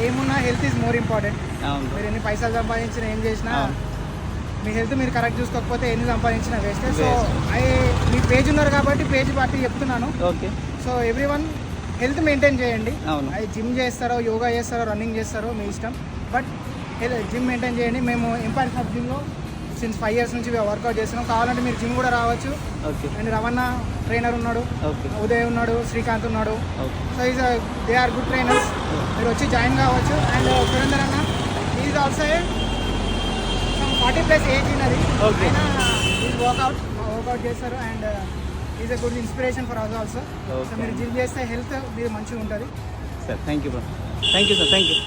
ఏమున్నా health is more important. అవును మీరు ఎన్ని పైసలు సంపాదించినా ఏం చేసినా మీ హెల్త్ మీరు కరెక్ట్ చూసుకోకపోతే ఎన్ని సంపాదించినా వేస్ట్. సో మీ పేజ్ ఉన్నారు కాబట్టి పేజ్ బట్టి చెప్తున్నాను. Okay. So everyone health maintain చేయండి. అవును. అది జిమ్ చేస్తారో, యోగా చేస్తారో, రన్నింగ్ చేస్తారో మీ ఇష్టం, బట్ జిమ్ మెయింటైన్ చేయండి. మేము ఎంపైర్ సబ్ జిమ్లో సిన్స్ 5 years నుంచి వర్కౌట్ చేస్తున్నాం. కావాలంటే మీరు జిమ్ కూడా రావచ్చు. ఓకే. అండ్ రవణ ట్రైనర్ ఉన్నాడు, ఓకే. ఉదయ్ ఉన్నాడు, శ్రీకాంత్ ఉన్నాడు. Okay. So they are good trainers. మీరు వచ్చి జాయిన్ కావచ్చు. అండ్ సురేందర్ అన్న ఈజ్ ఆల్సో 40+ ఏజ్ ఉన్నది. ఓకే. ఆయన ఈజ్ వర్కౌట్ చేస్తారు and is a good inspiration for us also. So మీరు జిమ్ చేస్తే హెల్త్ మీరు మంచిగా ఉంటుంది. Sir thank you bro. Thank you sir. Thank you.